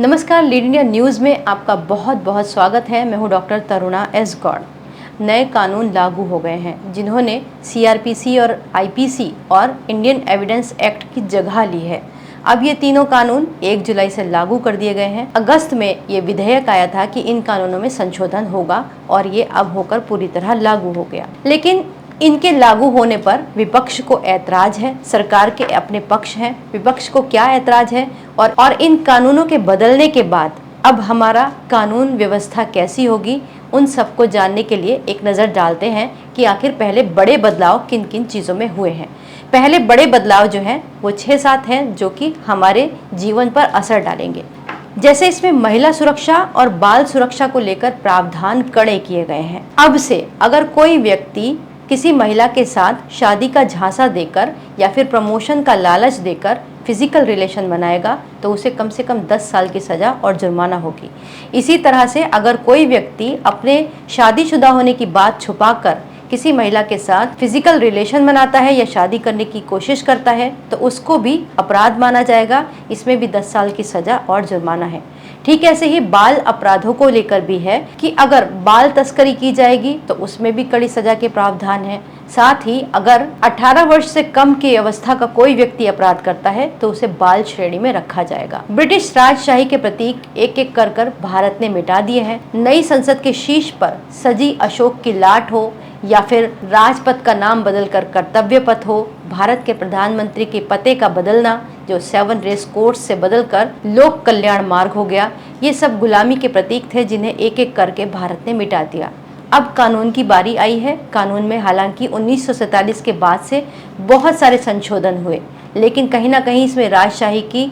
नमस्कार, lead India news में आपका बहुत बहुत स्वागत है। मैं हूं डॉक्टर तरुणा एस गौड़। नए कानून लागू हो गए हैं जिन्होंने सीआरपीसी और आईपीसी और इंडियन एविडेंस एक्ट की जगह ली है। अब ये तीनों कानून 1 जुलाई से लागू कर दिए गए हैं। अगस्त में ये विधेयक आया था कि इन कानूनों में संशोधन होगा और ये अब होकर पूरी तरह लागू हो गया। लेकिन इनके लागू होने पर विपक्ष को ऐतराज है, सरकार के अपने पक्ष हैं। विपक्ष को क्या ऐतराज है और इन कानूनों के बदलने के बाद अब हमारा कानून व्यवस्था कैसी होगी, उन सबको जानने के लिए एक नज़र डालते हैं कि आखिर पहले बड़े बदलाव किन किन चीज़ों में हुए हैं। पहले बड़े बदलाव जो हैं वो 6-7 हैं जो कि हमारे जीवन पर असर डालेंगे। जैसे इसमें महिला सुरक्षा और बाल सुरक्षा को लेकर प्रावधान कड़े किए गए हैं। अब से अगर कोई व्यक्ति किसी महिला के साथ शादी का झांसा देकर या फिर प्रमोशन का लालच देकर फिजिकल रिलेशन बनाएगा तो उसे कम से कम 10 साल की सज़ा और जुर्माना होगी। इसी तरह से अगर कोई व्यक्ति अपने शादीशुदा होने की बात छुपाकर किसी महिला के साथ फिजिकल रिलेशन बनाता है या शादी करने की कोशिश करता है तो उसको भी अपराध माना जाएगा। इसमें भी 10 साल की सज़ा और जुर्माना है। ठीक ऐसे ही बाल अपराधों को लेकर भी है कि अगर बाल तस्करी की जाएगी तो उसमें भी कड़ी सजा के प्रावधान है। साथ ही अगर 18 वर्ष से कम की अवस्था का कोई व्यक्ति अपराध करता है तो उसे बाल श्रेणी में रखा जाएगा। ब्रिटिश राजशाही के प्रतीक एक एक कर भारत ने मिटा दिए हैं। नई संसद के शीर्ष पर सजी अशोक की लाट हो या फिर राजपथ का नाम बदलकर कर्तव्य पथ हो, भारत के प्रधानमंत्री के पते का बदलना जो 7 रेस कोर्स से बदलकर लोक कल्याण मार्ग हो गया, ये सब गुलामी के प्रतीक थे जिन्हें एक एक करके भारत ने मिटा दिया। अब कानून की बारी आई है। कानून में हालांकि 1947 के बाद से बहुत सारे संशोधन हुए, लेकिन कहीं ना कहीं इसमें राजशाही की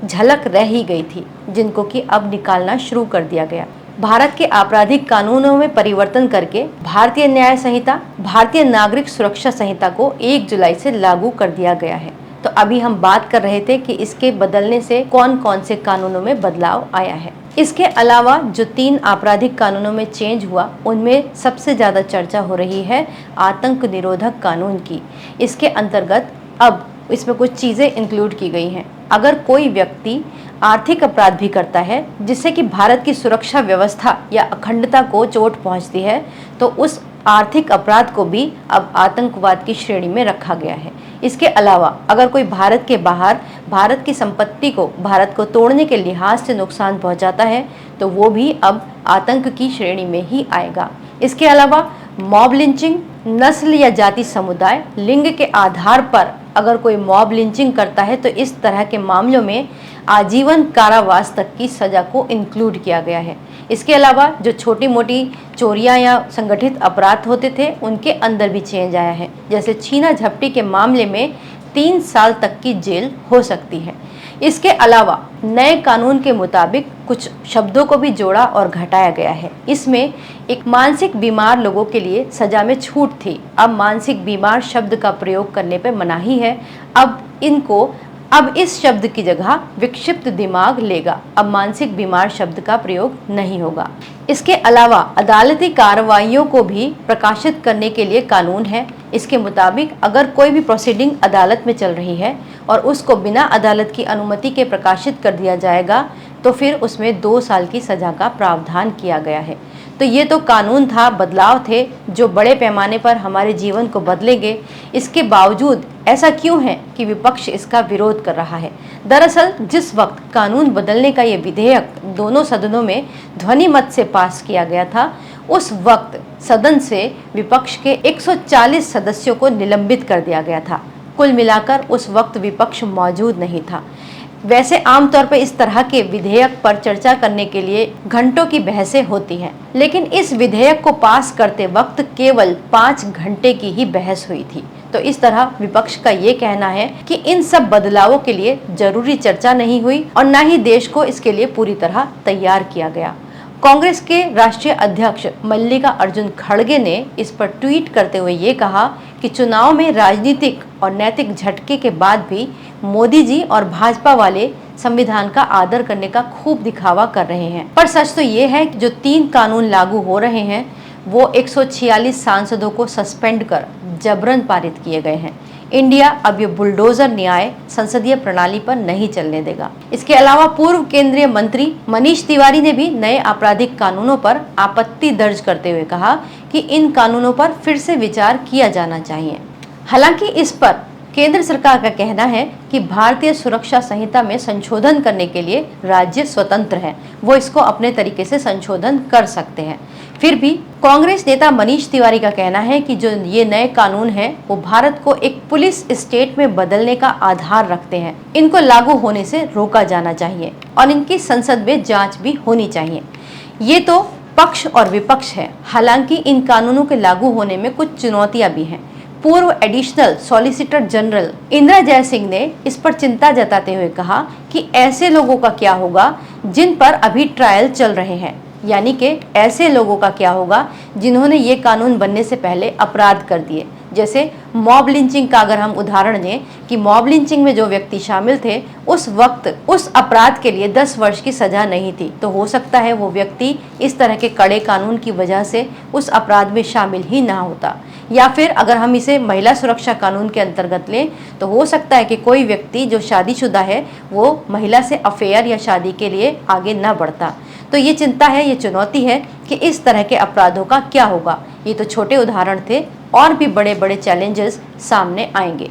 झलक रह ही गई थी, जिनको कि अब निकालना शुरू कर दिया गया। भारत के आपराधिक कानूनों में परिवर्तन करके भारतीय न्याय संहिता, भारतीय नागरिक सुरक्षा संहिता को 1 जुलाई से लागू कर दिया गया है। तो अभी हम बात कर रहे थे कि इसके बदलने से कौन कौन से कानूनों में बदलाव आया है। इसके अलावा जो 3 आपराधिक कानूनों में चेंज हुआ उनमें सबसे ज़्यादा चर्चा हो रही है आतंक निरोधक कानून की। इसके अंतर्गत अब इसमें कुछ चीज़ें इंक्लूड की गई हैं। अगर कोई व्यक्ति आर्थिक अपराध भी करता है जिससे कि भारत की सुरक्षा व्यवस्था या अखंडता को चोट पहुंचती है तो उस आर्थिक अपराध को भी अब आतंकवाद की श्रेणी में रखा गया है। इसके अलावा अगर कोई भारत के बाहर भारत की संपत्ति को, भारत को तोड़ने के लिहाज से नुकसान पहुंचाता है तो वो भी अब आतंक की श्रेणी में ही आएगा। इसके अलावा मॉब लिंचिंग, नस्ल या जाति, समुदाय, लिंग के आधार पर अगर कोई मॉब लिंचिंग करता है तो इस तरह के मामलों में आजीवन कारावास तक की सज़ा को इंक्लूड किया गया है। इसके अलावा जो छोटी मोटी चोरियां या संगठित अपराध होते थे उनके अंदर भी चेंज आया है। जैसे छीना झपटी के मामले में 3 साल तक की जेल हो सकती है। इसके अलावा नए कानून के मुताबिक कुछ शब्दों को भी जोड़ा और घटाया गया है। इसमें एक मानसिक बीमार लोगों के लिए सजा में छूट थी। अब मानसिक बीमार शब्द का प्रयोग करने पर मनाही है। अब इस शब्द की जगह विक्षिप्त दिमाग लेगा। अब मानसिक बीमार शब्द का प्रयोग नहीं होगा। इसके अलावा अदालती कार्रवाइयों को भी प्रकाशित करने के लिए कानून है। इसके मुताबिक अगर कोई भी प्रोसीडिंग अदालत में चल रही है और उसको बिना अदालत की अनुमति के प्रकाशित कर दिया जाएगा तो फिर उसमें 2 साल की सज़ा का प्रावधान किया गया है। तो ये तो कानून था, बदलाव थे जो बड़े पैमाने पर हमारे जीवन को बदलेंगे। इसके बावजूद ऐसा क्यों है कि विपक्ष इसका विरोध कर रहा है? दरअसल जिस वक्त कानून बदलने का ये विधेयक दोनों सदनों में ध्वनि मत से पास किया गया था उस वक्त सदन से विपक्ष के 140 सदस्यों को निलंबित कर दिया गया था। कुल मिलाकर उस वक्त विपक्ष मौजूद नहीं था। वैसे आमतौर पर इस तरह के विधेयक पर चर्चा करने के लिए घंटों की बहसें होती हैं, लेकिन इस विधेयक को पास करते वक्त केवल 5 घंटे की ही बहस हुई थी। तो इस तरह विपक्ष का ये कहना है कि इन सब बदलावों के लिए जरूरी चर्चा नहीं हुई और न ही देश को इसके लिए पूरी तरह तैयार किया गया। कांग्रेस के राष्ट्रीय अध्यक्ष मल्लिका अर्जुन खड़गे ने इस पर ट्वीट करते हुए ये कहा कि चुनाव में राजनीतिक और नैतिक झटके के बाद भी मोदी जी और भाजपा वाले संविधान का आदर करने का खूब दिखावा कर रहे हैं। पर सच तो ये है कि जो 3 कानून लागू हो रहे हैं वो 146 सांसदों को सस्पेंड कर जबरन पारित किए गए हैं। इंडिया अब ये बुलडोजर न्याय संसदीय प्रणाली पर नहीं चलने देगा। इसके अलावा पूर्व केंद्रीय मंत्री मनीष तिवारी ने भी नए आपराधिक कानूनों पर आपत्ति दर्ज करते हुए कहा कि इन कानूनों पर फिर से विचार किया जाना चाहिए। हालांकि इस पर केंद्र सरकार का कहना है कि भारतीय सुरक्षा संहिता में संशोधन करने के लिए राज्य स्वतंत्र है, वो इसको अपने तरीके से संशोधन कर सकते हैं। फिर भी कांग्रेस नेता मनीष तिवारी का कहना है कि जो ये नए कानून हैं वो भारत को एक पुलिस स्टेट में बदलने का आधार रखते हैं। इनको लागू होने से रोका जाना चाहिए और इनकी संसद में जांच भी होनी चाहिए। ये तो पक्ष और विपक्ष है। हालांकि इन कानूनों के लागू होने में कुछ चुनौतियां भी हैं। पूर्व additional solicitor general Indira Jaising ने इस पर चिंता जताते हुए कहा कि ऐसे लोगों का क्या होगा जिन पर अभी ट्रायल चल रहे हैं, यानी कि ऐसे लोगों का क्या होगा जिन्होंने ये कानून बनने से पहले अपराध कर दिए। जैसे मॉब लिंचिंग का अगर हम उदाहरण दें कि मॉब लिंचिंग में जो व्यक्ति शामिल थे उस वक्त उस अपराध के लिए 10 वर्ष की सजा नहीं थी, तो हो सकता है वो व्यक्ति इस तरह के कड़े कानून की वजह से उस अपराध में शामिल ही ना होता। या फिर अगर हम इसे महिला सुरक्षा कानून के अंतर्गत लें तो हो सकता है कि कोई व्यक्ति जो शादीशुदा है वो महिला से अफेयर या शादी के लिए आगे न बढ़ता। तो ये चिंता है, ये चुनौती है कि इस तरह के अपराधों का क्या होगा। ये तो छोटे उदाहरण थे, और भी बड़े बड़े चैलेंजेस सामने आएंगे।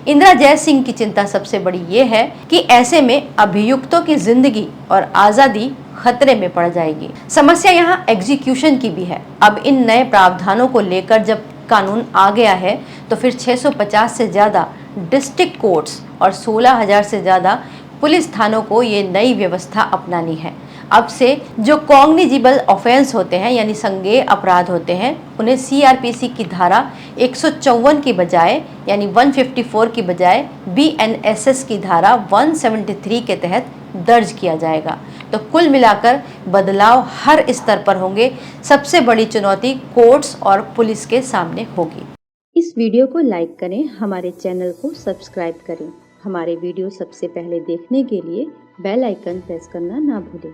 इंदिरा जयसिंह की चिंता सबसे बड़ी ये है कि ऐसे में अभियुक्तों की जिंदगी और आजादी खतरे में पड़ जाएगी। समस्या यहाँ एग्जीक्यूशन की भी है। अब इन नए प्रावधानों को लेकर जब कानून आ गया है तो फिर 650 से ज्यादा डिस्ट्रिक्ट कोर्ट्स और 16,000 से ज्यादा पुलिस थानों को ये नई व्यवस्था अपनानी है। अब से जो कॉग्निजिबल ऑफेंस होते हैं यानी संज्ञेय अपराध होते हैं उन्हें सीआरपीसी की धारा 154 की बजाय यानी 154 की बजाय बीएनएसएस की धारा 173 के तहत दर्ज किया जाएगा। तो कुल मिलाकर बदलाव हर स्तर पर होंगे। सबसे बड़ी चुनौती कोर्ट्स और पुलिस के सामने होगी। इस वीडियो को लाइक करें, हमारे चैनल को सब्सक्राइब करें। हमारे वीडियो सबसे पहले देखने के लिए बेल आइकन प्रेस करना ना भूलें।